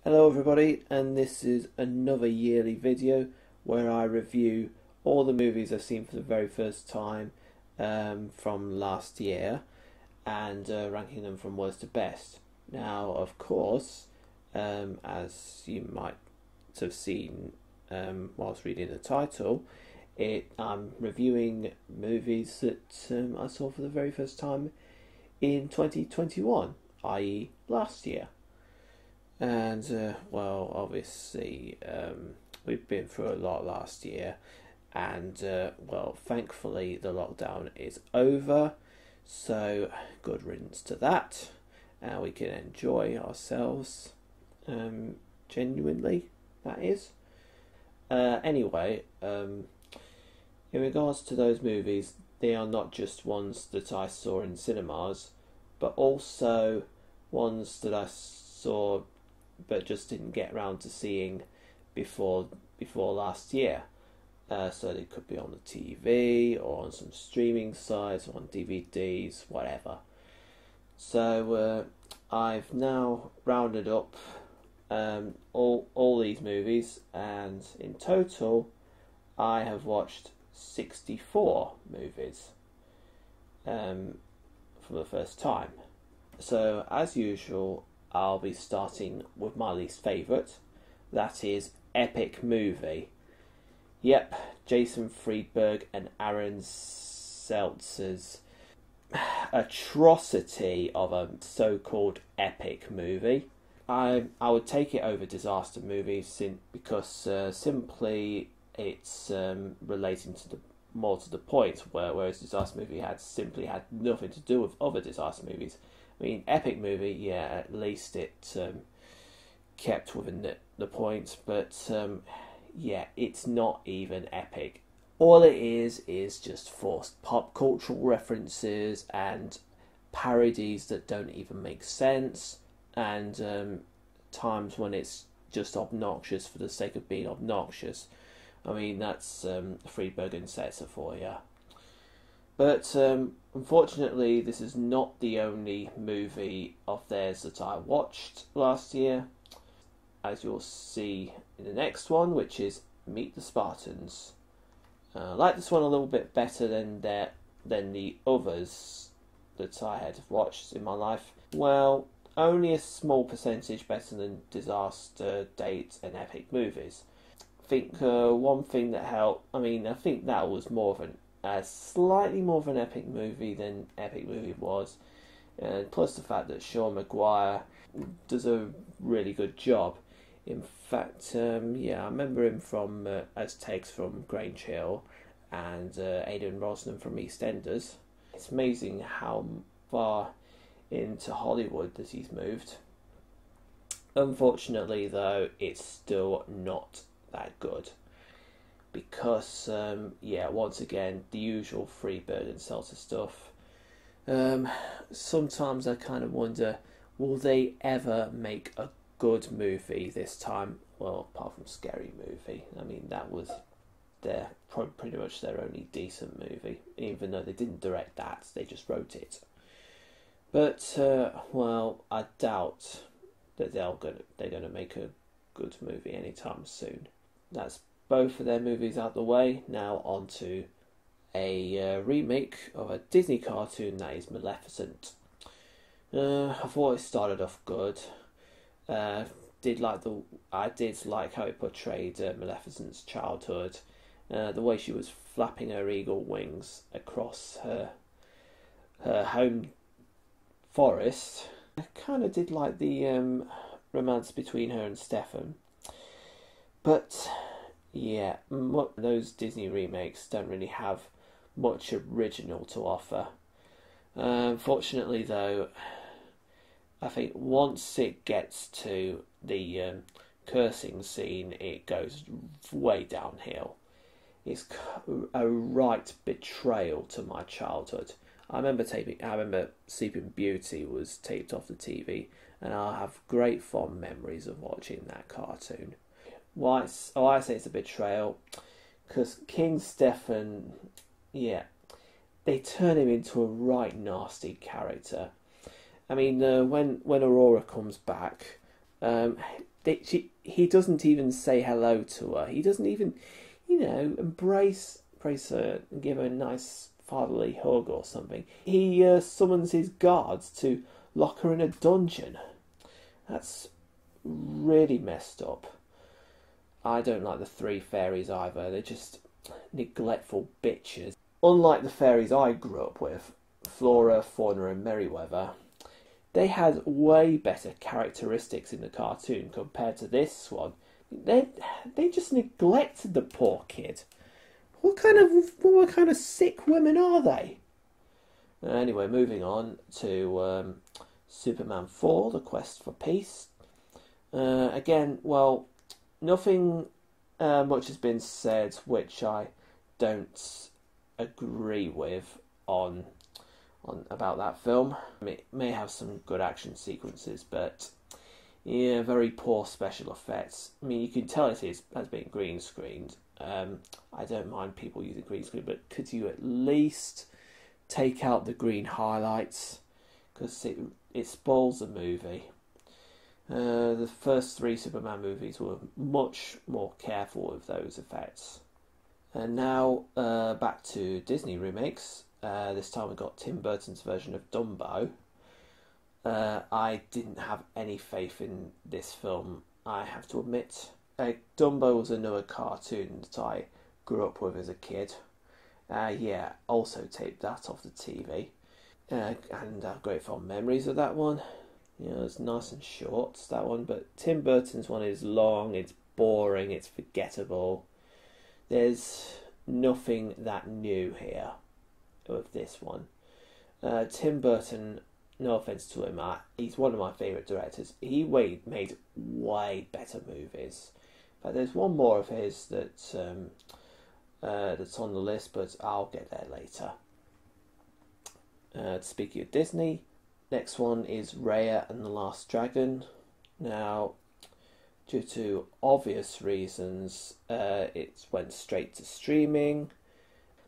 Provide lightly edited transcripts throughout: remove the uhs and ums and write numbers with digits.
Hello everybody, and this is another yearly video where I review all the movies I've seen for the very first time from last year and ranking them from worst to best. Now, of course, as you might have seen whilst reading the title, I'm reviewing movies that I saw for the very first time in 2021, i.e. last year. And, well, obviously, we've been through a lot last year, and, well, thankfully the lockdown is over, so good riddance to that, and we can enjoy ourselves, genuinely, that is. Anyway, in regards to those movies, they are not just ones that I saw in cinemas, but also ones that I saw but just didn't get around to seeing before last year. So they could be on the TV or on some streaming sites or on DVDs, whatever. So I've now rounded up all these movies, and in total I have watched 64 movies for the first time. So as usual, I'll be starting with my least favourite. That is Epic Movie. Yep, Jason Friedberg and Aaron Seltzer's atrocity of a so-called epic movie. I would take it over disaster movies because simply it's relating to more to the point, whereas disaster movie had nothing to do with other disaster movies. I mean, epic movie, yeah, at least it kept within the point, but yeah, it's not even epic. All it is just forced pop cultural references and parodies that don't even make sense, and times when it's just obnoxious for the sake of being obnoxious. I mean, that's Friedberg and Setzer for you. But unfortunately, this is not the only movie of theirs that I watched last year, as you'll see in the next one, which is Meet the Spartans. I like this one a little bit better than the others that I had watched in my life. Well, only a small percentage better than Disaster, Date and Epic movies. I think one thing that helped, I think that was slightly more of an epic movie than Epic Movie was, and plus the fact that Sean Maguire does a really good job. In fact, yeah, I remember him from as Tegs from Grange Hill and Aidan Rosnan from EastEnders. It's amazing how far into Hollywood that he's moved. Unfortunately, though, it's still not that good. Because, yeah, once again, the usual Freebird and Seltzer stuff. Sometimes I kind of wonder, will they ever make a good movie this time? Well, apart from Scary Movie. I mean, that was pretty much their only decent movie. Even though they didn't direct that, they just wrote it. But, well, I doubt that they're going to make a good movie anytime soon. That's both of their movies out the way. Now on to a remake of a Disney cartoon that is Maleficent. I thought it started off good. I did like how it portrayed Maleficent's childhood. The way she was flapping her eagle wings across her home forest. I kind of did like the romance between her and Stefan, but yeah, those Disney remakes don't really have much original to offer. Unfortunately, though, I think once it gets to the cursing scene, it goes way downhill. It's a right betrayal to my childhood. I remember Sleeping Beauty was taped off the TV, and I have great fond memories of watching that cartoon. Why I say it's a betrayal, because King Stefan, yeah, they turn him into a right nasty character. I mean, when Aurora comes back, he doesn't even say hello to her. He doesn't even, embrace her and give her a nice fatherly hug or something. He summons his guards to lock her in a dungeon. That's really messed up. I don't like the three fairies either. They're just neglectful bitches. Unlike the fairies I grew up with, Flora, Fauna and Merryweather, they had way better characteristics in the cartoon compared to this one. They just neglected the poor kid. What kind of sick women are they? Anyway, moving on to Superman 4, The Quest for Peace. Again, well, nothing much has been said which I don't agree with on about that film. It may have some good action sequences, but yeah, very poor special effects. I mean, you can tell it has been green screened. I don't mind people using green screen, but could you at least take out the green highlights? Because it spoils the movie. The first three Superman movies were much more careful with those effects. And now back to Disney remakes. This time we got Tim Burton's version of Dumbo. I didn't have any faith in this film, I have to admit. Dumbo was another cartoon that I grew up with as a kid. Also taped that off the TV. And I have great fond memories of that one. It's nice and short, that one. But Tim Burton's one is long, it's boring, it's forgettable. There's nothing that new here with this one. Tim Burton, no offence to him, he's one of my favourite directors. He made way better movies. But there's one more of his that's on the list, but I'll get there later. Speaking of Disney, next one is Raya and the Last Dragon. Now, due to obvious reasons, it went straight to streaming.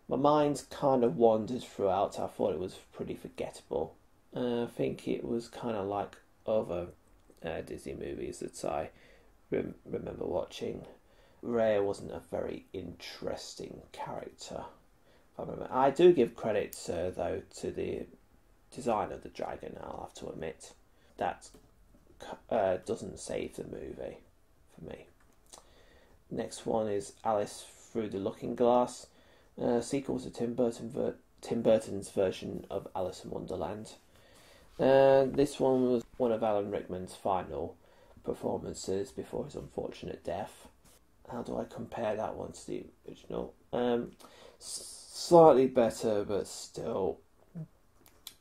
My mind kind of wandered throughout. I thought it was pretty forgettable. I think it was kind of like other Disney movies that I remember watching. Raya wasn't a very interesting character. I do give credit, though, to the design of the dragon, I'll have to admit. That doesn't save the movie for me. Next one is Alice Through the Looking Glass, sequel to Tim Burton's version of Alice in Wonderland. This one was one of Alan Rickman's final performances before his unfortunate death. How do I compare that one to the original? Slightly better, but still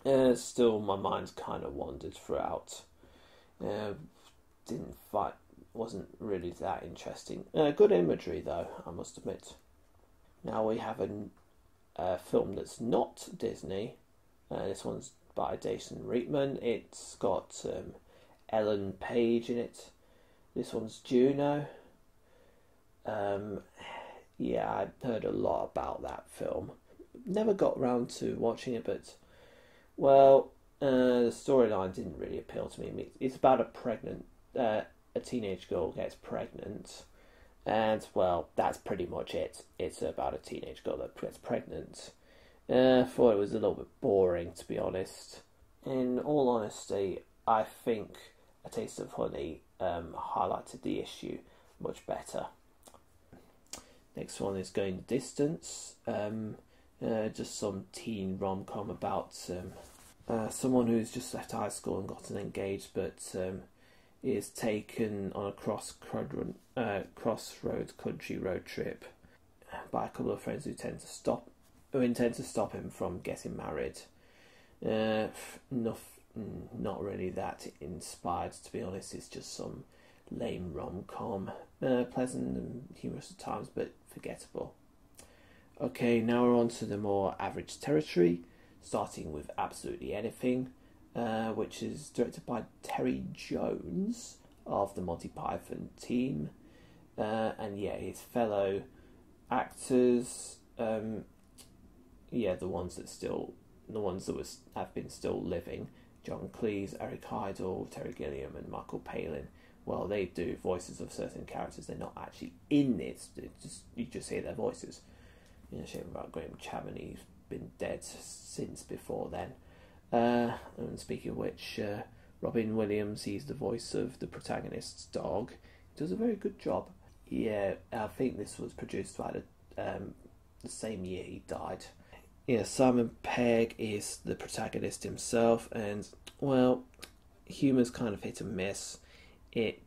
my mind's kind of wandered throughout. Wasn't really that interesting. Good imagery though, I must admit. Now we have a film that's not Disney. This one's by Jason Reitman. It's got Ellen Page in it. This one's Juno. I heard a lot about that film. Never got around to watching it, but the storyline didn't really appeal to me. It's about a teenage girl gets pregnant, and that's pretty much it. It's about a teenage girl that gets pregnant. I thought it was a little bit boring, to be honest. In all honesty, I think A Taste of Honey highlighted the issue much better. Next one is Going the Distance. Just some teen rom-com about someone who's just left high school and gotten engaged, but is taken on a crossroads country road trip by a couple of friends who intend to stop him from getting married. Not really that inspired, to be honest. It's just some lame rom-com, pleasant and humorous at times, but forgettable. Okay, now we're on to the more average territory, starting with Absolutely Anything, which is directed by Terry Jones of the Monty Python team, and his fellow actors, the ones that have been still living: John Cleese, Eric Idle, Terry Gilliam, and Michael Palin, well, they do voices of certain characters. They're not actually in it. You just hear their voices. You know, shame about Graham Chapman. He's been dead since before then. And speaking of which, Robin Williams, he's the voice of the protagonist's dog. He does a very good job. Yeah, I think this was produced by the same year he died. Yeah, Simon Pegg is the protagonist himself, and well, humour's kind of hit and miss. It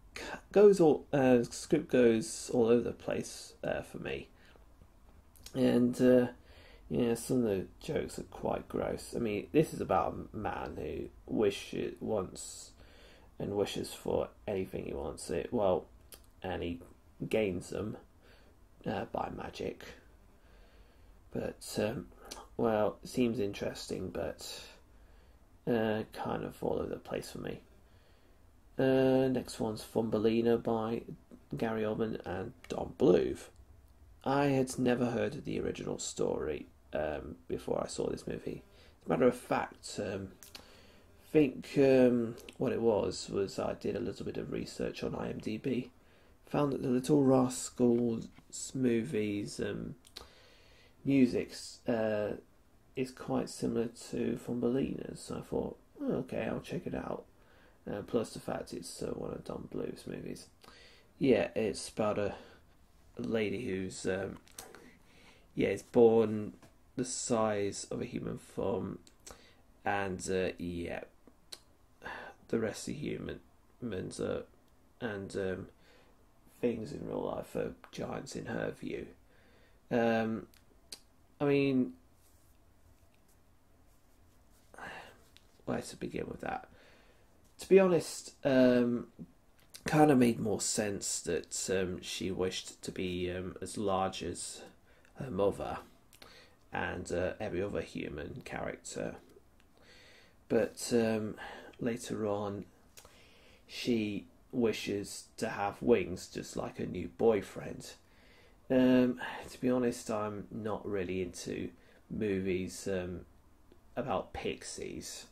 goes all the script goes all over the place for me, and yeah, some of the jokes are quite gross. I mean, this is about a man who wants for anything he wants it. Well, and he gains them by magic. But well, it seems interesting, but kind of all over the place for me. Next one's Thumbelina by Gary Oldman and Don Bluth. I had never heard of the original story before I saw this movie. As a matter of fact, I think what it was I did a little bit of research on IMDb. Found that the Little Rascals movies music is quite similar to Thumbelina's, so I thought, oh, okay, I'll check it out. Plus the fact it's one of Don Bluth's movies. Yeah, it's about a lady who's is born the size of a human thumb, and the rest of humans and things in real life are giants in her view. I mean, where to begin with that? To be honest, kind of made more sense that she wished to be as large as her mother and every other human character. But later on, she wishes to have wings just like her new boyfriend. To be honest, I'm not really into movies about pixies.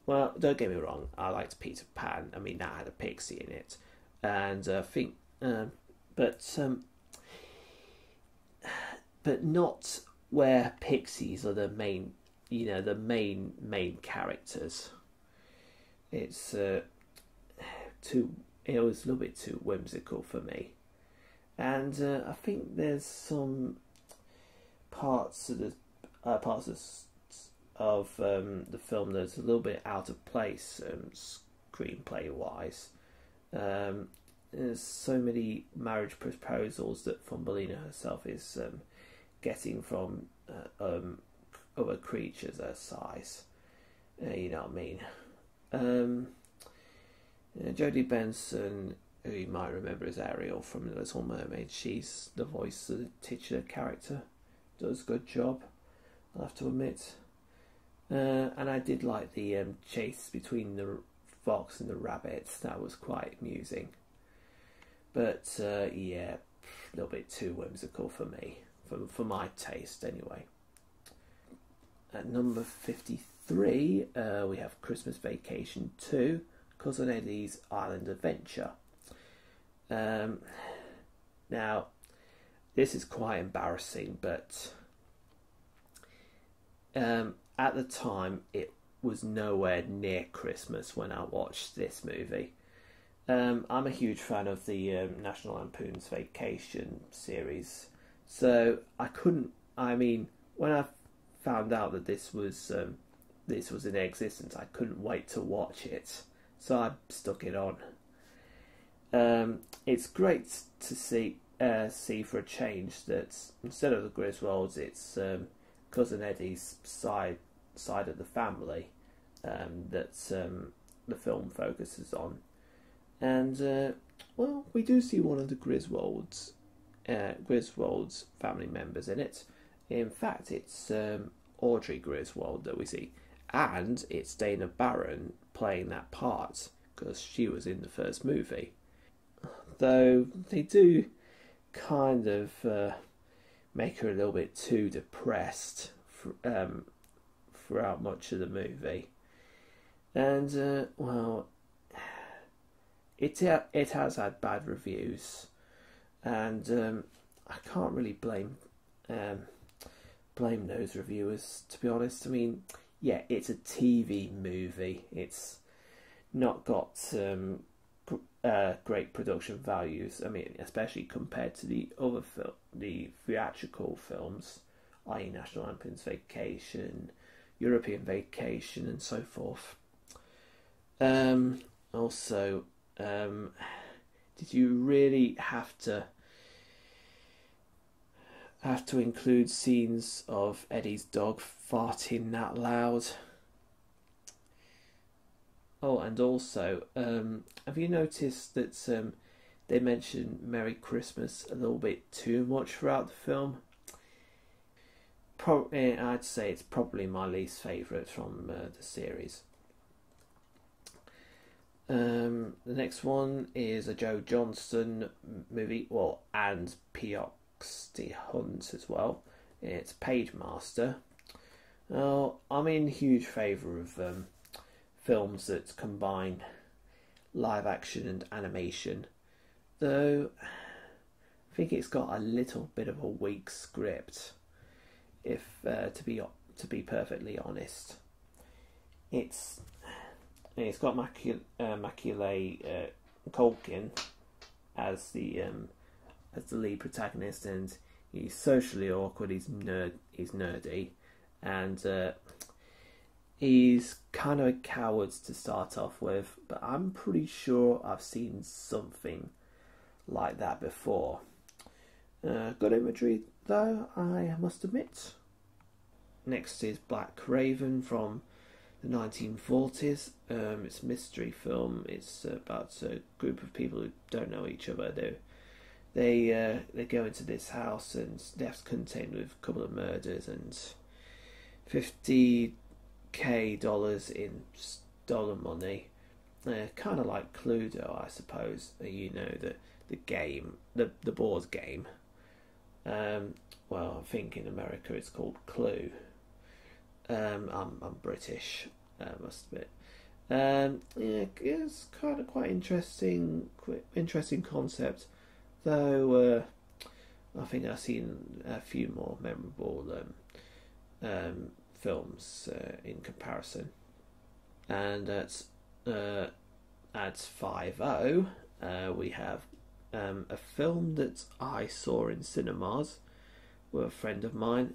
Well, don't get me wrong, I liked Peter Pan. I mean, that had a pixie in it, and I think, but not where pixies are the main, the main characters. It was a little bit too whimsical for me. And I think there's some parts of the film that's a little bit out of place, screenplay wise. There's so many marriage proposals that Thumbelina herself is getting from other creatures her size. You know what I mean? Jodie Benson, who you might remember as Ariel from The Little Mermaid, she's the voice of the titular character. Does a good job, I'll have to admit. And I did like the chase between the fox and the rabbit. That was quite amusing. But yeah, a little bit too whimsical for me, for my taste anyway. At number 53, we have Christmas Vacation 2, Cousin Eddie's Island Adventure. Now, this is quite embarrassing, but at the time it was nowhere near Christmas when I watched this movie. I'm a huge fan of the National Lampoon's Vacation series, so when I found out that this was in existence, I couldn't wait to watch it, so I stuck it on. It's great to see for a change that instead of the Griswolds, it's Cousin Eddie's side of the family that the film focuses on. And well, we do see one of the Griswolds family members in it. In fact, it's Audrey Griswold that we see, and it's Dana Barron playing that part because she was in the first movie. Though they do kind of make her a little bit too depressed throughout much of the movie. And, well, it has had bad reviews, and I can't really blame those reviewers, to be honest. I mean, yeah, it's a TV movie. It's not got great production values. I mean, especially compared to the other the theatrical films, i.e. National Lampoon's Vacation, European Vacation, and so forth. Also, did you really have to include scenes of Eddie's dog farting that loud? Oh, and also, have you noticed that they mention Merry Christmas a little bit too much throughout the film? I'd say it's probably my least favourite from the series. The next one is a Joe Johnston movie, well, and P.O.X. Hunt as well. It's Pagemaster. Now, I'm in huge favour of films that combine live action and animation, though I think it's got a little bit of a weak script, if to be perfectly honest. It's got Macaulay Culkin as the lead protagonist, and he's socially awkward. He's nerdy, and he's kind of a coward to start off with. But I'm pretty sure I've seen something like that before. Good imagery, though, I must admit. Next is Black Raven from the 1940s. It's a mystery film. It's about a group of people who don't know each other. They go into this house, and death's contained with a couple of murders and $50,000 in stolen money. Kind of like Cluedo, I suppose. You know, the game, the board game. Well, I think in America it's called Clue. I'm British, I must admit. Yeah, it's kind of quite interesting concept, though. I think I've seen a few more memorable films in comparison. And at 5-0, we have a film that I saw in cinemas with a friend of mine.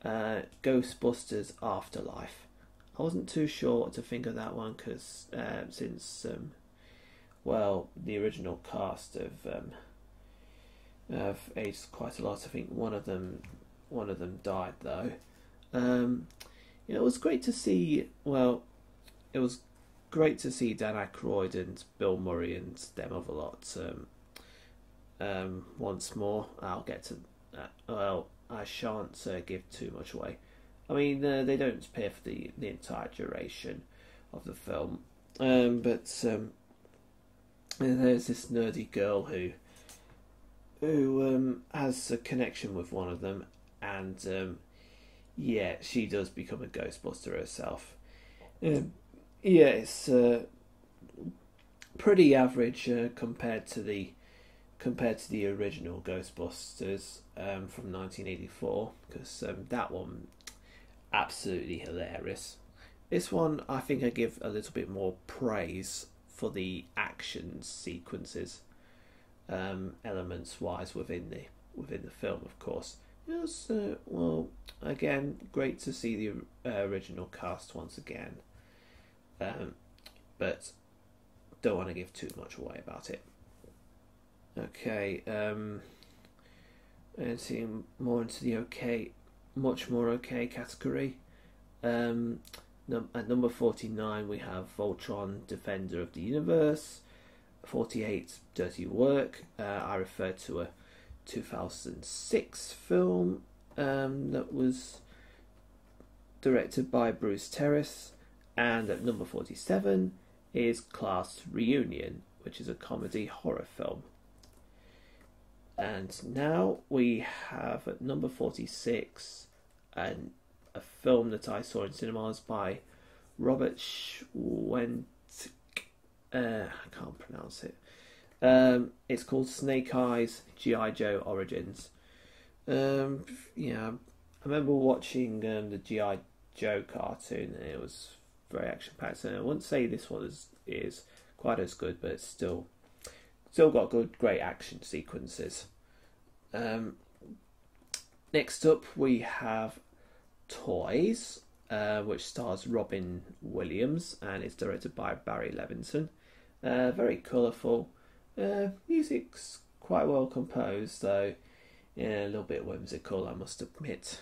Ghostbusters Afterlife. I wasn't too sure what to think of that one, because since the original cast have aged quite a lot. I think one of them died, though. It was great to see. Well, it was great to see Dan Aykroyd and Bill Murray and them other lot once more. I'll get to that. Well, I shan't give too much away. I mean, they don't appear for the entire duration of the film, but there's this nerdy girl who has a connection with one of them, and yeah, she does become a Ghostbuster herself. Yeah, it's pretty average compared to the original Ghostbusters from 1984, because that one absolutely hilarious. This one, I think I give a little bit more praise for the action sequences, elements wise within the film. Of course, it was again great to see the original cast once again, but don't want to give too much away about it. Okay, and seeing more into the much more okay category. At number 49 we have Voltron, Defender of the Universe. 48, Dirty Work. I refer to a 2006 film that was directed by Bruce Terrace. And at number 47 is Class Reunion, which is a comedy horror film. And now we have at number 46 a film that I saw in cinemas by Robert Schwentz. I can't pronounce it. It's called Snake Eyes G.I. Joe Origins. Yeah, I remember watching the G.I. Joe cartoon, and it was very action packed. And I wouldn't say this one is quite as good, but it's still got great action sequences. Next up, we have Toys, which stars Robin Williams and is directed by Barry Levinson. Very colourful. Music's quite well composed, though a little bit whimsical, I must admit.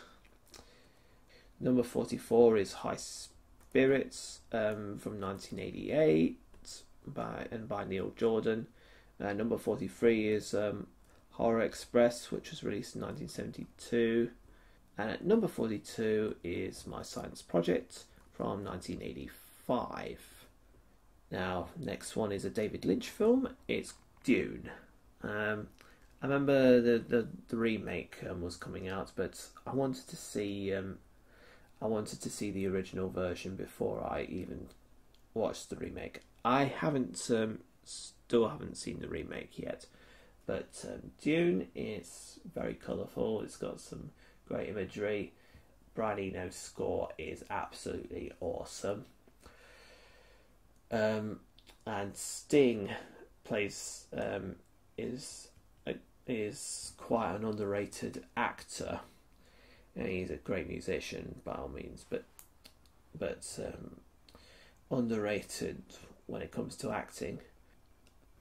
Number 44 is High Spirits, from 1988 by Neil Jordan. Number 43 is Horror Express, which was released in 1972. And at number 42 is My Science Project from 1985. Now, next one is a David Lynch film. It's Dune. I remember the remake was coming out, but I wanted to see the original version before I even watched the remake. I still haven't seen the remake yet, but Dune is very colourful. It's got some great imagery. Brian Eno's score is absolutely awesome. And Sting plays is quite an underrated actor. And he's a great musician by all means, but underrated when it comes to acting.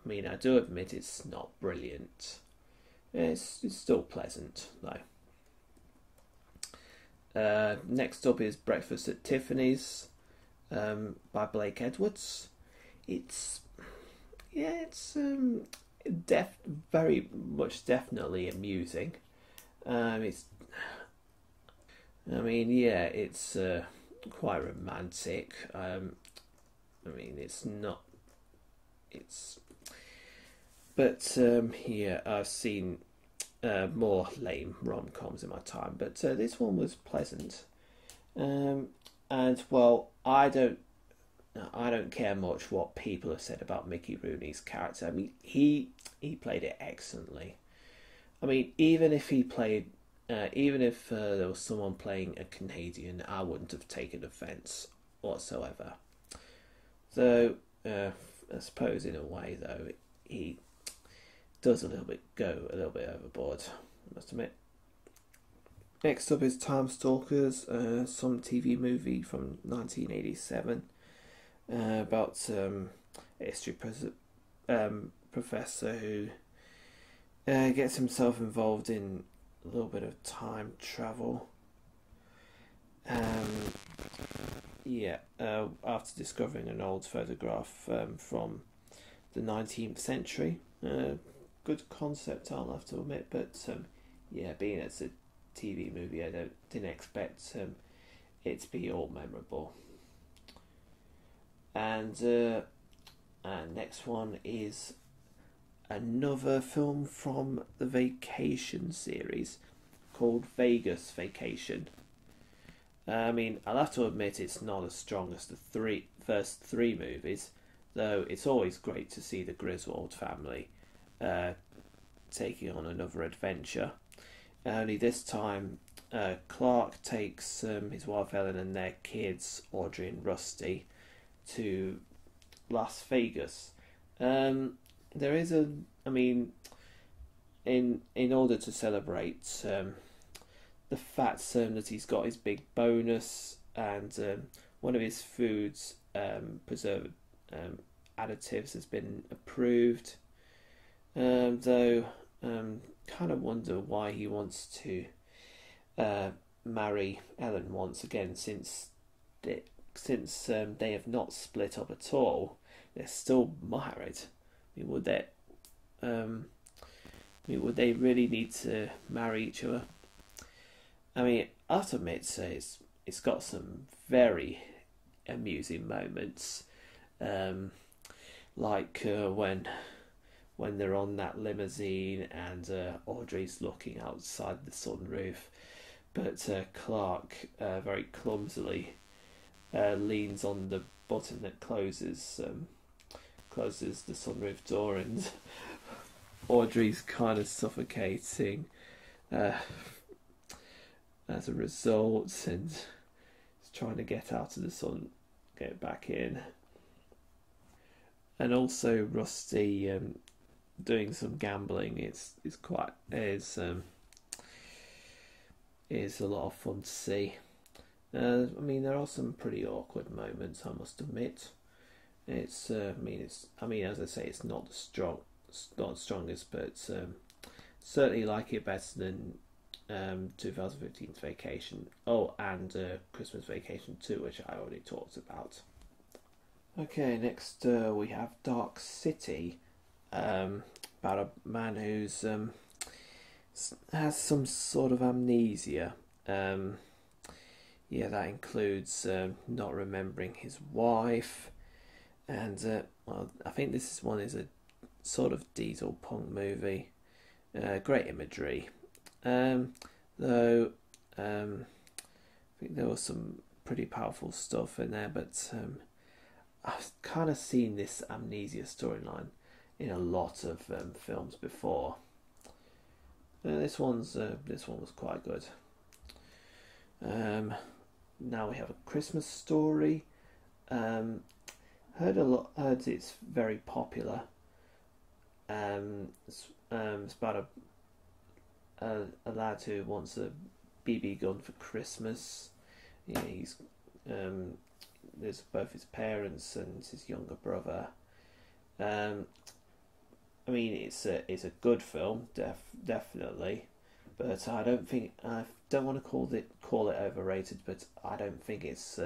I mean, I do admit it's not brilliant. It's still pleasant though. Next up is Breakfast at Tiffany's, by Blake Edwards. It's very much definitely amusing. It's quite romantic. I've seen more lame rom-coms in my time, but this one was pleasant. And well, I don't care much what people have said about Mickey Rooney's character. I mean, he played it excellently. I mean, even if there was someone playing a Canadian, I wouldn't have taken offence whatsoever. So, I suppose in a way, though, he does go a little bit overboard, I must admit. Next up is Time Stalkers, some TV movie from 1987 about a history professor who gets himself involved in a little bit of time travel. After discovering an old photograph from the 19th century. Good concept, I'll have to admit, but being it's a TV movie, I didn't expect it to be all memorable. And next one is another film from the Vacation series called Vegas Vacation. I mean, I'll have to admit it's not as strong as the first three movies, though it's always great to see the Griswold family taking on another adventure. Only this time, Clark takes his wife Ellen and their kids, Audrey and Rusty, to Las Vegas. In order to celebrate the fact that he's got his big bonus and one of his food's preservative additives has been approved. Though kind of wonder why he wants to marry Ellen once again, since they have not split up at all. They're still married. I mean, would they really need to marry each other? I mean, I have to admit, it's got some very amusing moments, like when they're on that limousine and Audrey's looking outside the sunroof, but Clark very clumsily leans on the button that closes closes the sunroof door and Audrey's kind of suffocating as a result, and is trying to get out of the sun, get back in. And also Rusty doing some gambling is a lot of fun to see. I mean, there are some pretty awkward moments, I must admit. As I say, it's not the strongest, but certainly like it better than 2015's Vacation. Oh, and Christmas Vacation 2, which I already talked about. Okay, next we have Dark City, about a man who's has some sort of amnesia. Yeah, that includes not remembering his wife, and I think this one is a sort of diesel punk movie. Great imagery, though. I think there was some pretty powerful stuff in there, but I've kind of seen this amnesia storyline in a lot of films before. This one was quite good. Now we have A Christmas Story. Heard it's very popular. It's about a lad who wants a BB gun for Christmas. Yeah, there's both his parents and his younger brother. I mean, it's a good film, definitely, but I don't want to call it overrated, but I don't think it's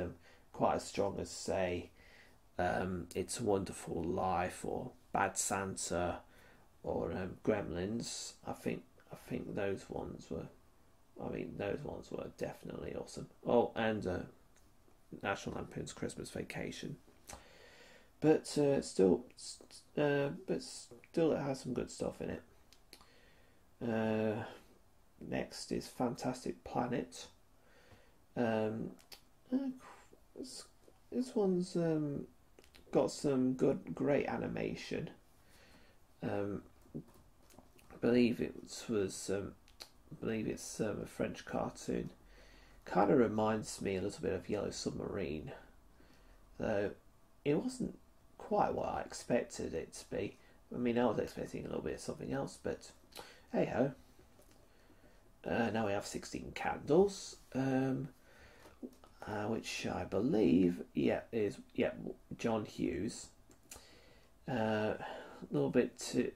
quite as strong as, say, It's a Wonderful Life or Bad Santa or Gremlins. I think those ones were definitely awesome. Oh, and National Lampoon's Christmas Vacation. But still, it has some good stuff in it. Next is Fantastic Planet. This one's got some great animation. I believe it's a French cartoon. Kind of reminds me a little bit of Yellow Submarine, though it wasn't quite what I expected it to be. I mean, I was expecting a little bit of something else, but hey ho. Now we have 16 Candles, which I believe, is John Hughes. A little bit too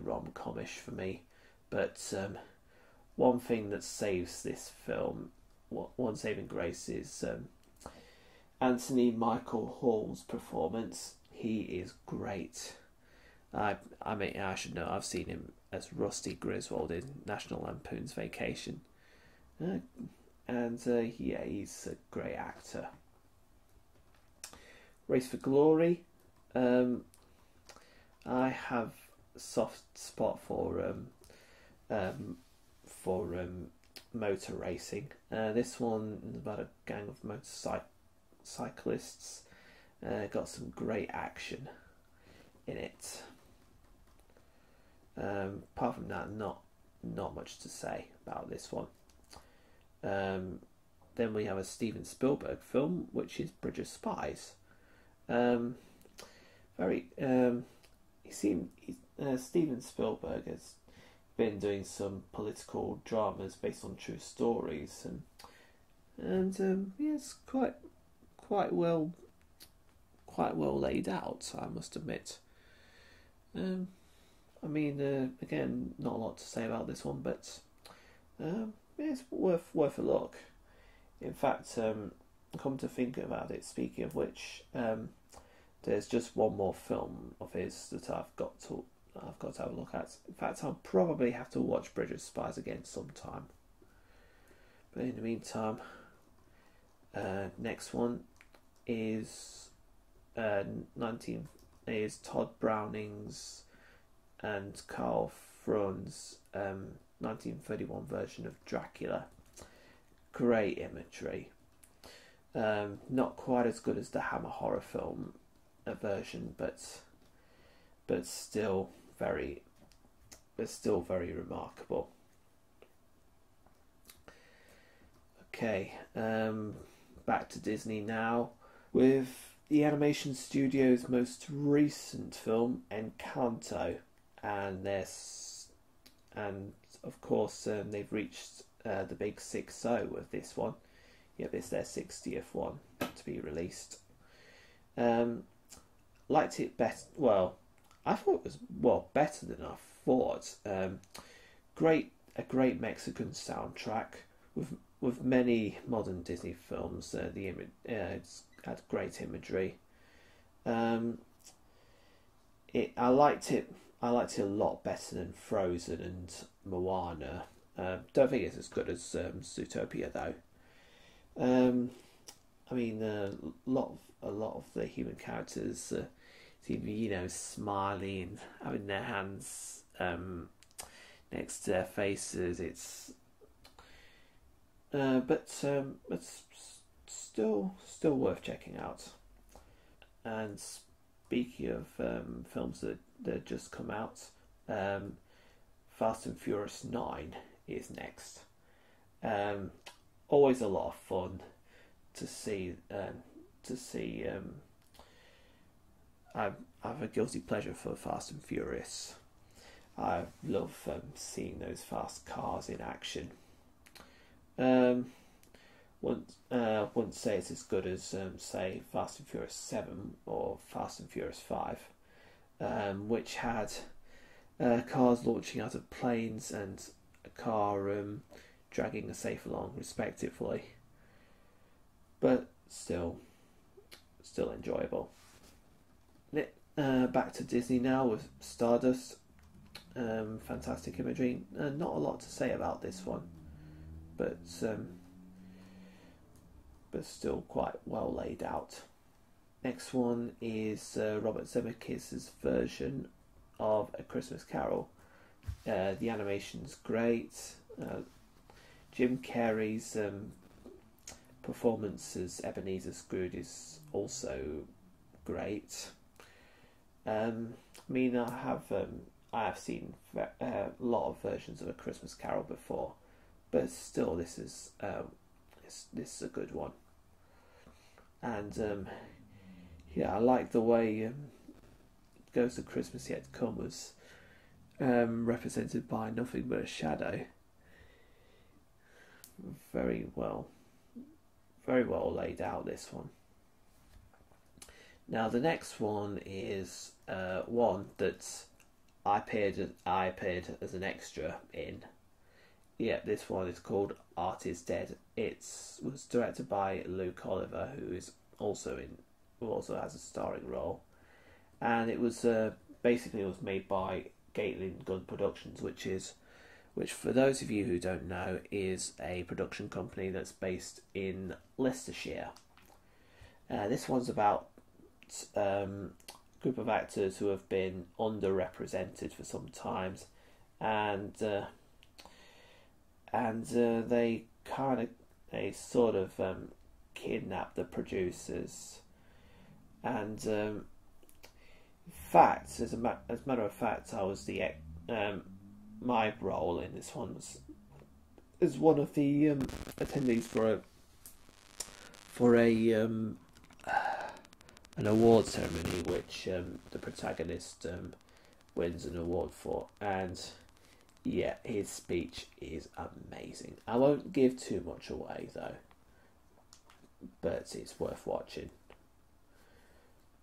rom-comish for me, but one thing that saves this film, one saving grace, is Anthony Michael Hall's performance. He is great. I mean, I should know, I've seen him as Rusty Griswold in National Lampoon's Vacation. He's a great actor. Race for Glory. I have a soft spot for motor racing. This one is about a gang of motorcyclists. Got some great action in it. Apart from that, not much to say about this one. Then we have a Steven Spielberg film, which is Bridge of Spies. Steven Spielberg has been doing some political dramas based on true stories, and it's quite well laid out, I must admit. Again, not a lot to say about this one, but it's worth a look. In fact, come to think about it, speaking of which, there's just one more film of his that I've got to have a look at. In fact, I'll probably have to watch Bridge of Spies again sometime. But in the meantime, next one is Todd Browning's and Carl Frun's 1931 version of Dracula. Great imagery. Not quite as good as the Hammer horror film version, but but still very remarkable. Okay, back to Disney now with the animation studio's most recent film, Encanto, and of course they've reached the big 6-0 with this one. Yep, it's their 60th one to be released. Liked it better. Well, I thought it was better than I thought. A great Mexican soundtrack with many modern Disney films. It's had great imagery. I liked it a lot better than Frozen and Moana. Don't think it's as good as Zootopia though. I mean, a lot of the human characters seem, smiling and having their hands next to their faces. It's but still worth checking out. And speaking of films that just come out, Fast and Furious 9 is next. Always a lot of fun to see. I have a guilty pleasure for Fast and Furious. I love seeing those fast cars in action. Wouldn't say it's as good as say Fast and Furious 7 or Fast and Furious 5, which had cars launching out of planes and a car dragging a safe along respectively, but still enjoyable. Back to Disney now with Stardust. Fantastic imagery. Not a lot to say about this one, but still quite well laid out. Next one is Robert Zemeckis' version of A Christmas Carol. The animation's great. Jim Carrey's performance as Ebenezer Scrooge is also great. I mean, I have seen a lot of versions of A Christmas Carol before, but still, this is a good one. And yeah, I like the way Ghost of Christmas Yet to Come was represented by nothing but a shadow. Very well laid out, this one. Now the next one is one that I appeared as an extra in. Yeah, this one is called Art is Dead. It was directed by Luke Oliver, who also has a starring role, and it was basically made by Gatling Gun Productions, which for those of you who don't know is a production company that's based in Leicestershire. This one's about a group of actors who have been underrepresented for some times, and they sort of kidnap the producers, and in fact, as a matter of fact, I was my role in this one is one of the attendees for an award ceremony, which the protagonist wins an award for, and yeah, his speech is amazing. I won't give too much away though, but it's worth watching.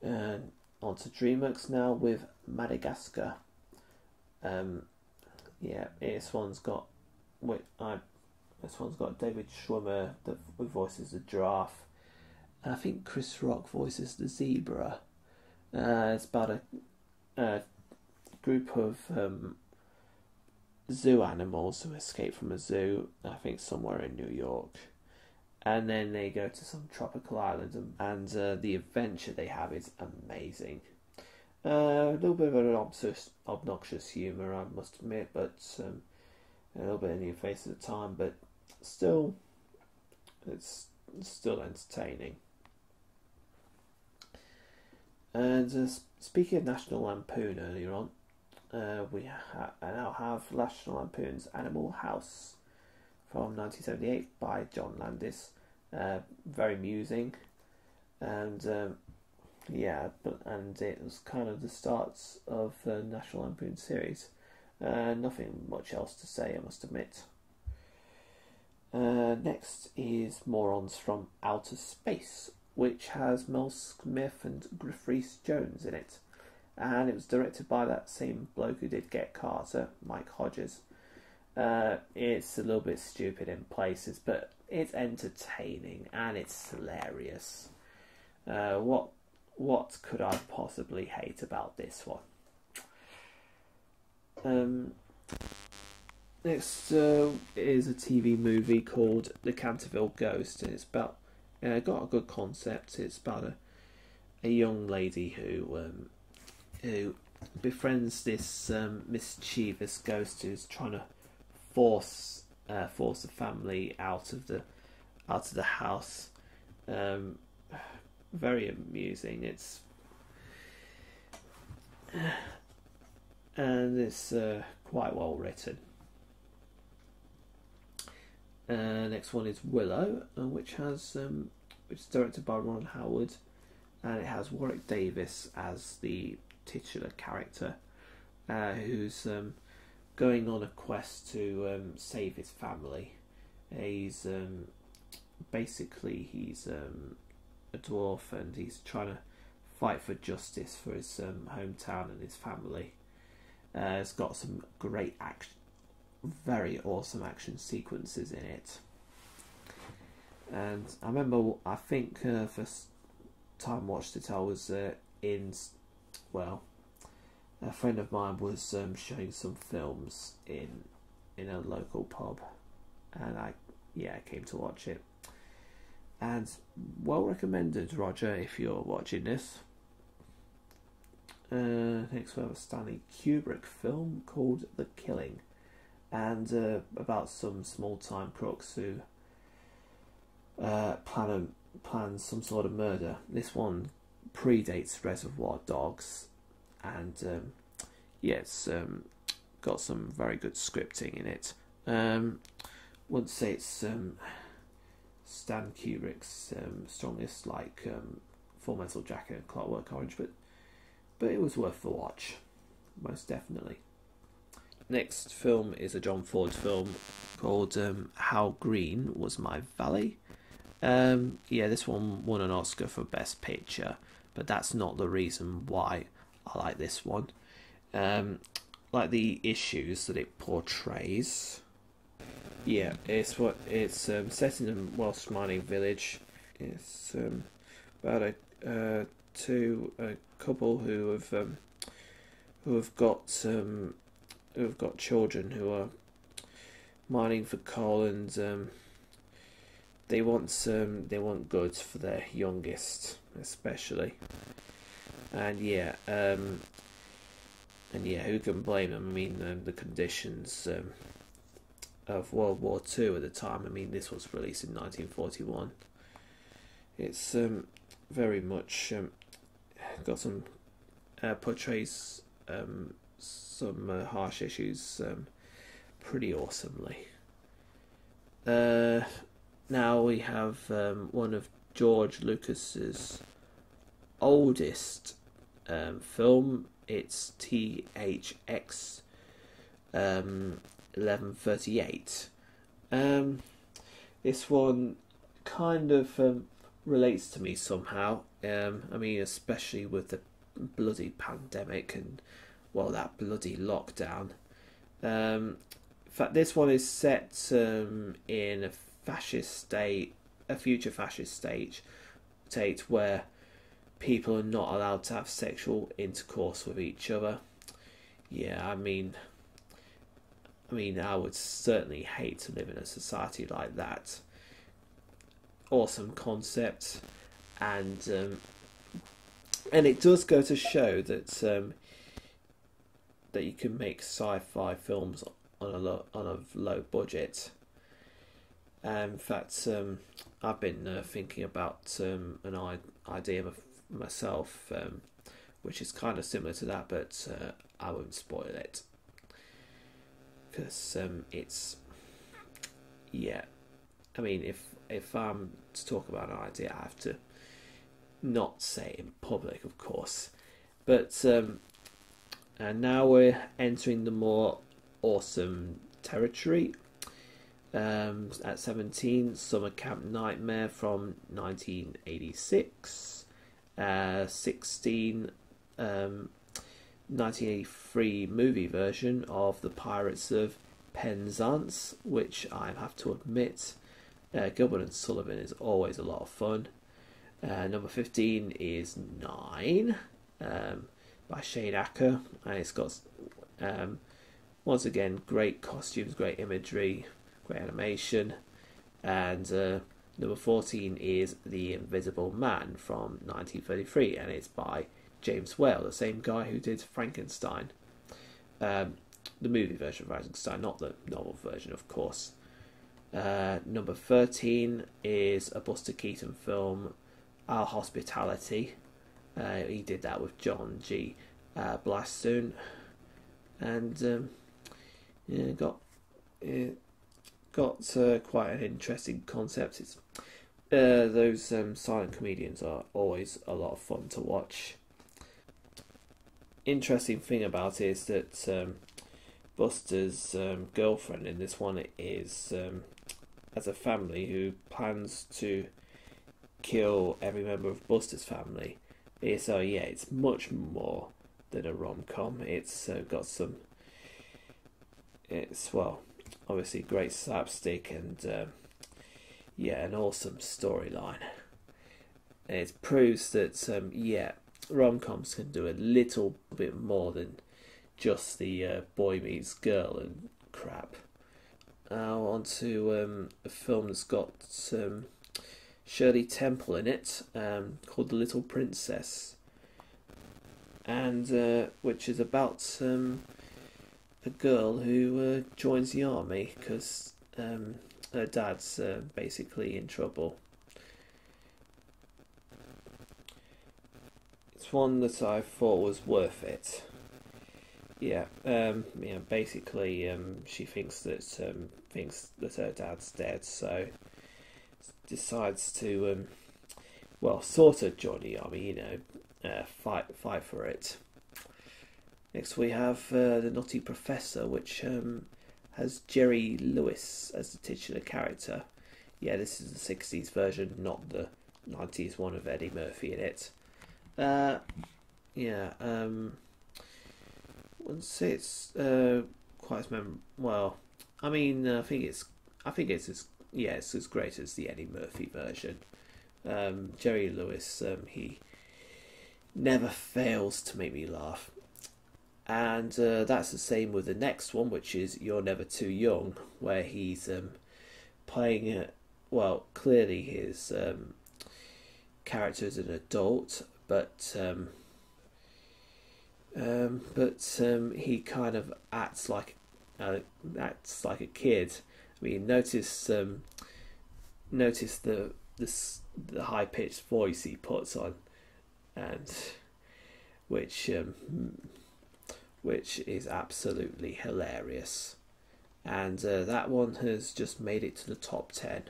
And on to DreamWorks now with Madagascar. Yeah, this one's got David Schwimmer who voices the giraffe. I think Chris Rock voices the zebra. It's about a group of zoo animals who escape from a zoo, I think somewhere in New York, and then they go to some tropical island, and the adventure they have is amazing. A little bit of an obnoxious humour, I must admit, but a little bit in your face at the time, but still, it's still entertaining. And speaking of National Lampoon earlier on, I now have National Lampoon's Animal House from 1978 by John Landis. Very amusing, and and it was kind of the starts of the National Lampoon series. Nothing much else to say, I must admit. Next is Morons from Outer Space, which has Mel Smith and Griff Rhys-Jones in it. And it was directed by that same bloke who did Get Carter, Mike Hodges. It's a little bit stupid in places, but it's entertaining and it's hilarious. What could I possibly hate about this one? Next is a TV movie called The Canterville Ghost, and it's about got a good concept. It's about a young lady who befriends this mischievous ghost who's trying to force the family out of the house. Very amusing. It's quite well written. Next one is Willow, which is directed by Ron Howard, and it has Warwick Davis as the titular character, who's going on a quest to save his family. He's he's a dwarf, and he's trying to fight for justice for his hometown and his family. It's got some great action, very awesome action sequences in it. And I remember, I think first time I watched it, I was a friend of mine was showing some films in a local pub, and I came to watch it. And well recommended, Roger, if you're watching this. Next we have a Stanley Kubrick film called The Killing, and about some small-time crooks who plan some sort of murder. This one predates Reservoir Dogs, and it's got some very good scripting in it. Wouldn't say it's Stan Kubrick's strongest, like Full Metal Jacket and Clockwork Orange, but it was worth the watch, most definitely. Next film is a John Ford film called How Green Was My Valley. This one won an Oscar for Best Picture, but that's not the reason why I like this one. Like the issues that it portrays. It's set in a Welsh mining village. It's about a couple who have got children who are mining for coal, and they want goods for their youngest, especially. And who can blame them? I mean, the conditions of World War II at the time. I mean, this was released in 1941. It's very much got some portrays some harsh issues pretty awesomely. Now we have one of George Lucas's oldest film. It's THX 1138. This one kind of relates to me somehow. I mean, especially with the bloody pandemic and that bloody lockdown. In fact, this one is set in a future fascist state where people are not allowed to have sexual intercourse with each other. I mean, I would certainly hate to live in a society like that. Awesome concept, and it does go to show that you can make sci-fi films on a low budget. In fact, I've been thinking about an idea of myself, which is kind of similar to that, but I won't spoil it because it's, yeah. I mean, if I'm to talk about an idea, I have to not say it in public, of course. But and now we're entering the more awesome territory. At 17, Summer Camp Nightmare from 1986. 16, 1983 movie version of The Pirates of Penzance, which I have to admit, Gilbert and Sullivan is always a lot of fun. Number 15 is 9, by Shane Acker, and it's got once again great costumes, great imagery, great animation. And number 14 is The Invisible Man from 1933, and it's by James Whale, the same guy who did Frankenstein, the movie version of Frankenstein, not the novel version, of course. Number 13 is a Buster Keaton film, Our Hospitality. He did that with John G. Blastoon, and got quite an interesting concept. It's those silent comedians are always a lot of fun to watch. Interesting thing about it is that Buster's girlfriend in this one is has a family who plans to kill every member of Buster's family. So yeah, it's much more than a rom-com. It's got some. It's, well, obviously great slapstick and yeah, an awesome storyline. It proves that yeah, rom-coms can do a little bit more than just the boy meets girl and crap. Now on to a film that's got Shirley Temple in it, called The Little Princess, and which is about a girl who joins the army because her dad's basically in trouble. It's one that I thought was worth it. Yeah, basically, she thinks that her dad's dead, so decides to, well, sort of join the army, fight for it. Next we have the Nutty Professor, which has Jerry Lewis as the titular character. Yeah, this is the 60s version, not the 90s one with Eddie Murphy in it. Wouldn't say it's quite as well. I mean, I think it's as great as the Eddie Murphy version. Jerry Lewis, he never fails to make me laugh, and that's the same with the next one, which is You're Never Too Young, where he's playing well, clearly his character is an adult, but he kind of acts like a kid. I mean, notice the high pitched voice he puts on, and which is absolutely hilarious. And that one has just made it to the top 10.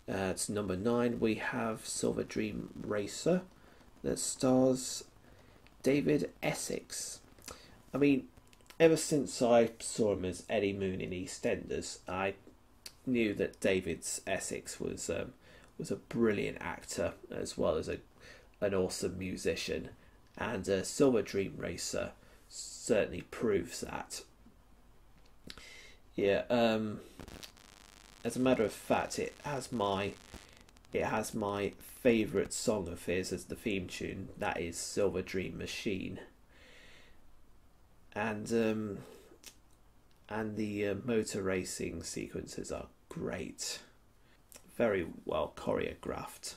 It's number 9. We have Silver Dream Racer, that stars David Essex. I mean, ever since I saw him as Eddie Moon in EastEnders, I knew that David Essex was a brilliant actor as well as an awesome musician, and Silver Dream Racer certainly proves that. Yeah, as a matter of fact, it has my favourite song of his as the theme tune. That is Silver Dream Machine, and the motor racing sequences are great, very well choreographed,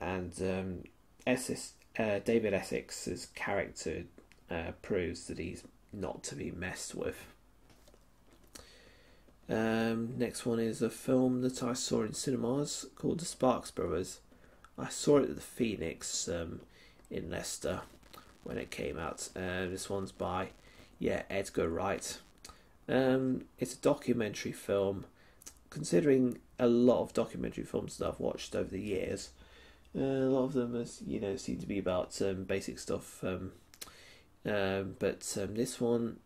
and David Essex's character proves that he's not to be messed with. Next one is a film that I saw in cinemas called The Sparks Brothers. I saw it at the Phoenix in Leicester when it came out. This one's by Edgar Wright. It's a documentary film. Considering a lot of documentary films that I've watched over the years, a lot of them seem to be about basic stuff. But this one,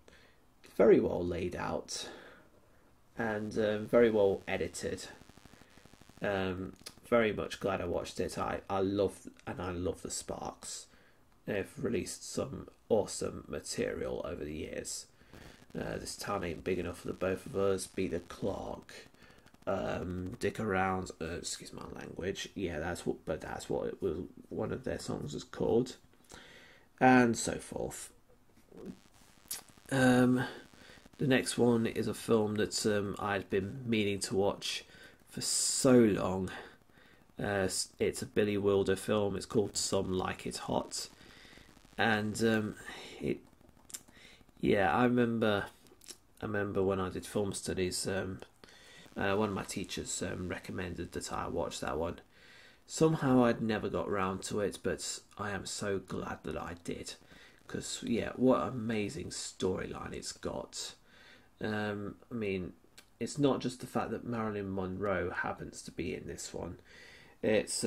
very well laid out and very well edited. Very much glad I watched it. I love the Sparks. They've released some awesome material over the years. This town ain't big enough for the both of us. Be the Clark, Dick Around. Excuse my language. Yeah, that's what it was. One of their songs was called, and so forth. The next one is a film that I'd been meaning to watch for so long. It's a Billy Wilder film. It's called Some Like It Hot, and I remember when I did film studies, one of my teachers recommended that I watch that one. Somehow I'd never got round to it, but I am so glad that I did, because what an amazing storyline it's got. I mean, it's not just the fact that Marilyn Monroe happens to be in this one. It's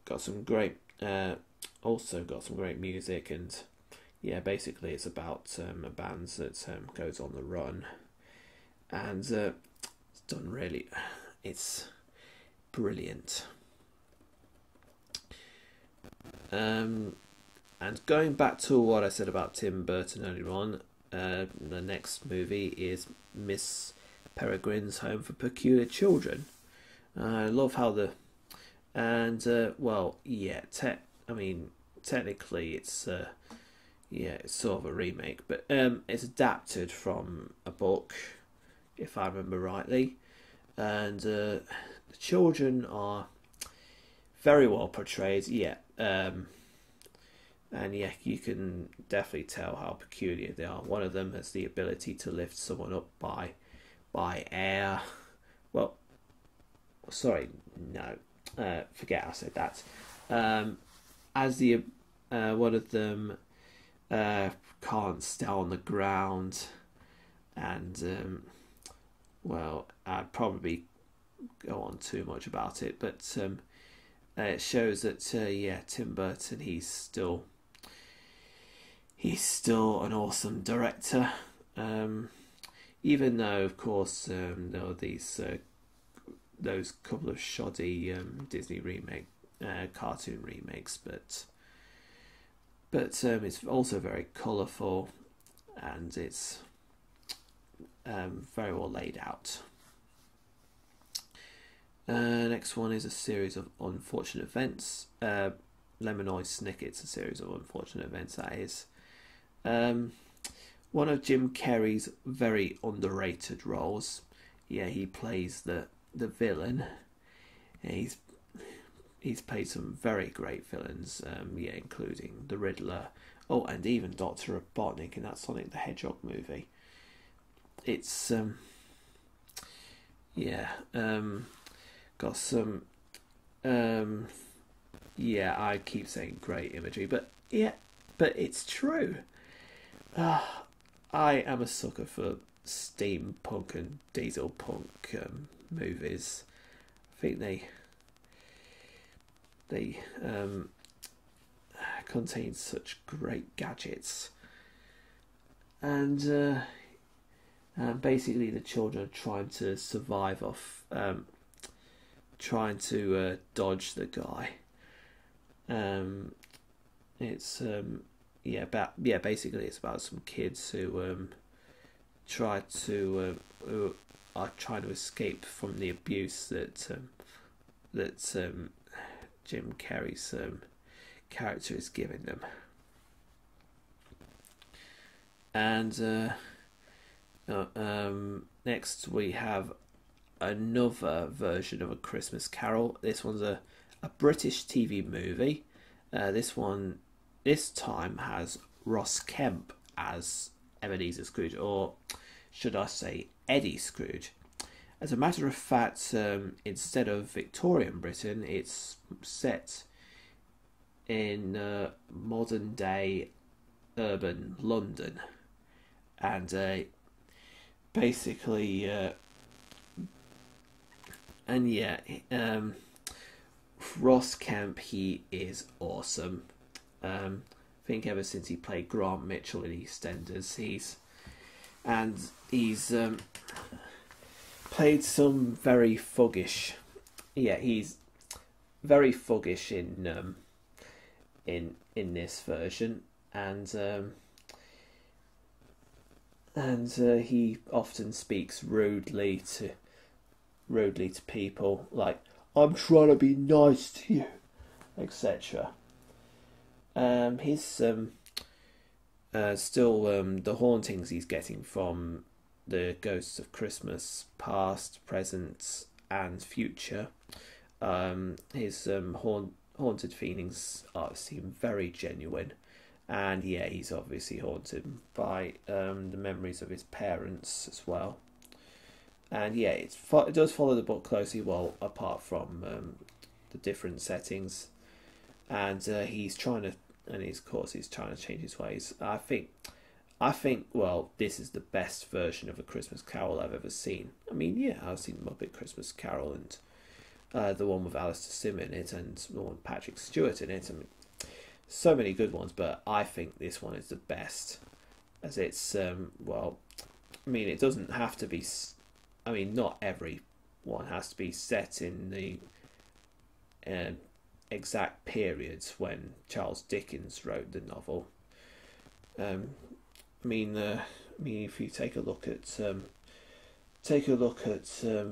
got some great, also got some great music, and basically it's about a band that goes on the run, and it's done really. It's brilliant. And going back to what I said about Tim Burton earlier on, the next movie is Miss Peregrine's Home for Peculiar Children. I love how technically it's it's sort of a remake, but it's adapted from a book, if I remember rightly, and the children are very well portrayed. And you can definitely tell how peculiar they are. One of them has the ability to lift someone up by air. Well, sorry, no, forget I said that. As the one of them can't stay on the ground, and I'd probably go on too much about it, but it shows that Tim Burton, he's still an awesome director, even though of course there are those couple of shoddy Disney cartoon remakes, but it's also very colourful, and it's very well laid out. Next one is a series of unfortunate events. Lemon Snicket's a series of unfortunate events, that is. One of Jim Carrey's very underrated roles. He plays the villain. He's played some very great villains, including the Riddler. Oh, and even Dr. Robotnik in that Sonic the Hedgehog movie. It's got some I keep saying great imagery, but it's true. I am a sucker for steampunk and diesel punk movies. I think they contain such great gadgets, and basically the children are trying to survive off trying to dodge the guy. Basically it's about some kids who are trying to escape from the abuse that Jim Carrey's character is giving them. And next we have another version of A Christmas Carol. This one's a British TV movie. This time has Ross Kemp as Ebenezer Scrooge, or should I say Eddie Scrooge. As a matter of fact, instead of Victorian Britain, it's set in modern day urban London, and basically, and yeah, Ross Kemp, he is awesome. I think ever since he played Grant Mitchell in EastEnders, he's played some very fuggish. Yeah, he's very fuggish in this version, and he often speaks rudely to people, like, "I'm trying to be nice to you," etc. He's still the hauntings he's getting from the ghosts of Christmas past, present, and future. His haunted feelings seem very genuine, and yeah, he's obviously haunted by the memories of his parents as well. And yeah, it does follow the book closely, well, apart from the different settings, and he's trying to, and of course he's trying to change his ways. I think, well, this is the best version of A Christmas Carol I've ever seen. I mean, yeah, I've seen Muppet Christmas Carol and the one with Alistair Sim in it, and the one with Patrick Stewart in it. I mean, so many good ones, but I think this one is the best, as it's well, I mean, it doesn't have to be. I mean, not every one has to be set in the exact periods when Charles Dickens wrote the novel. I mean, if you take a look at,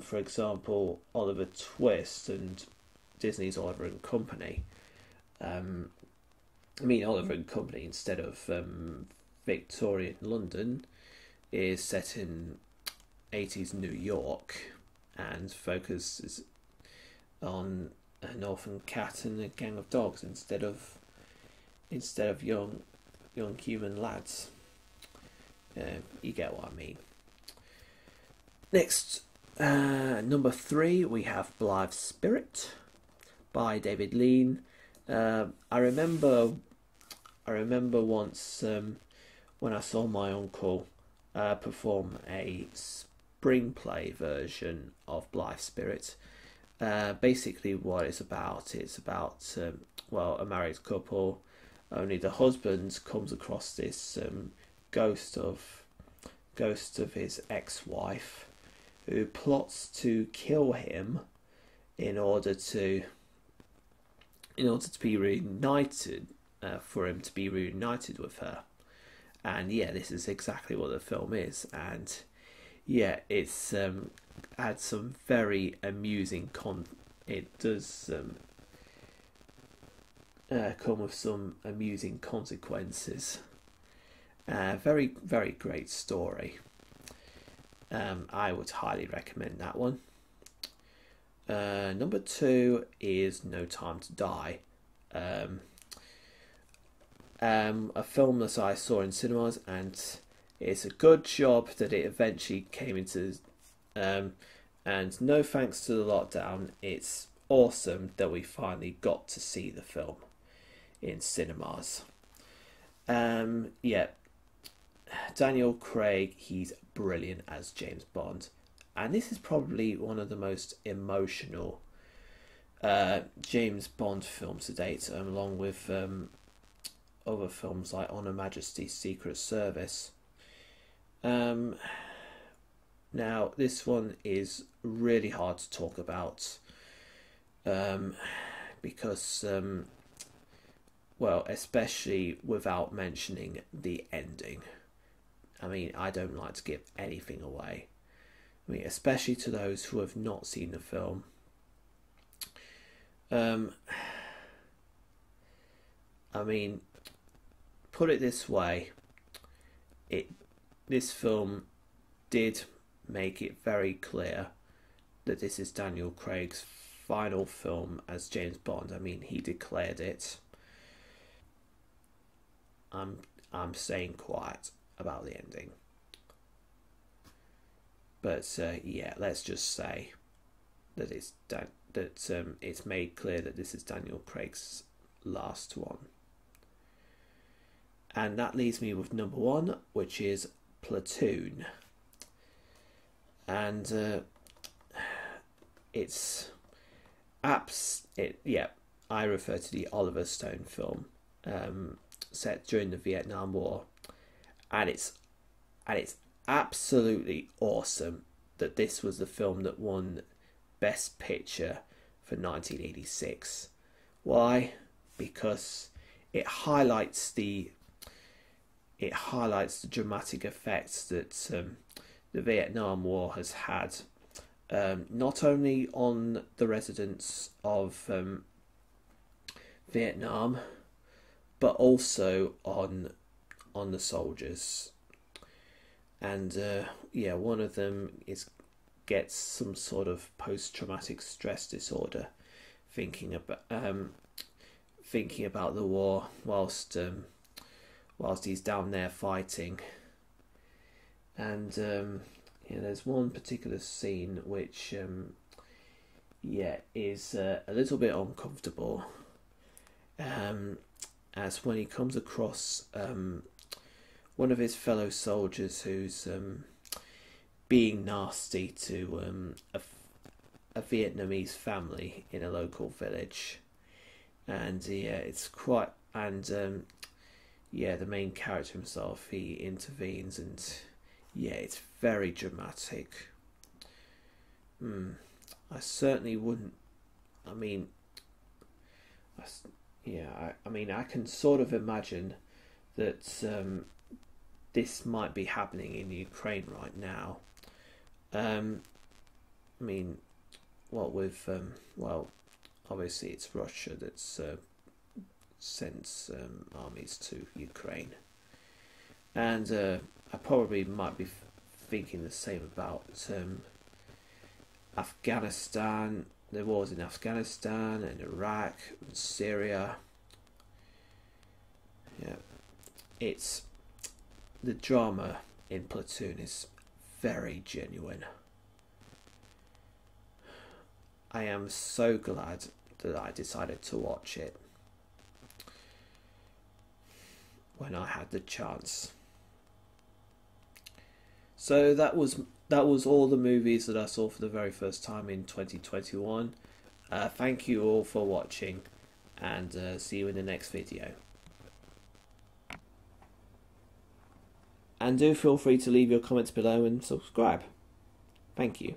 for example, Oliver Twist and Disney's Oliver and Company. I mean, Oliver and Company, instead of Victorian London, is set in 80s New York and focuses on an orphan cat and a gang of dogs instead of young human lads. You get what I mean. Next, number 3, we have Blithe Spirit by David Lean. I remember once when I saw my uncle perform a spring play version of Blithe Spirit. Basically what it's about well, a married couple, only the husband comes across this ghost of his ex-wife, who plots to kill him in order to be reunited, for him to be reunited with her. And yeah, this is exactly what the film is, and yeah, it's had some very amusing it does come with some amusing consequences. Very, very great story. I would highly recommend that one. Number 2 is No Time to Die. A film that I saw in cinemas, and it's a good job that it eventually came into. And no thanks to the lockdown, it's awesome that we finally got to see the film in cinemas. Yeah, Daniel Craig, he's brilliant as James Bond, and this is probably one of the most emotional James Bond films to date, along with other films like On Her Majesty's Secret Service. Now, this one is really hard to talk about because, well, especially without mentioning the ending. I mean, I don't like to give anything away. I mean, especially to those who have not seen the film. I mean, put it this way, this film did make it very clear that this is Daniel Craig's final film as James Bond. I mean, he declared it. I'm staying quiet about the ending. But yeah, let's just say that it's made clear that this is Daniel Craig's last one. And that leaves me with number 1, which is Platoon. And I refer to the Oliver Stone film set during the Vietnam War, and it's absolutely awesome that this was the film that won Best Picture for 1986. Why? Because it highlights the dramatic effects that the Vietnam War has had, not only on the residents of Vietnam, but also on the soldiers. And one of them gets some sort of post-traumatic stress disorder, thinking about the war whilst he's down there fighting. And there's one particular scene which is a little bit uncomfortable, as when he comes across one of his fellow soldiers who's being nasty to a Vietnamese family in a local village. And it's quite, and the main character himself, he intervenes, and it's very dramatic. I certainly wouldn't, I can sort of imagine that this might be happening in Ukraine right now. Obviously it's Russia that's sends armies to Ukraine, and I probably might be thinking the same about Afghanistan, the wars in Afghanistan and Iraq and Syria. It's the drama in Platoon is very genuine. I am so glad that I decided to watch it when I had the chance. So that was all the movies that I saw for the very first time in 2021. Thank you all for watching, and see you in the next video. And do feel free to leave your comments below and subscribe. Thank you.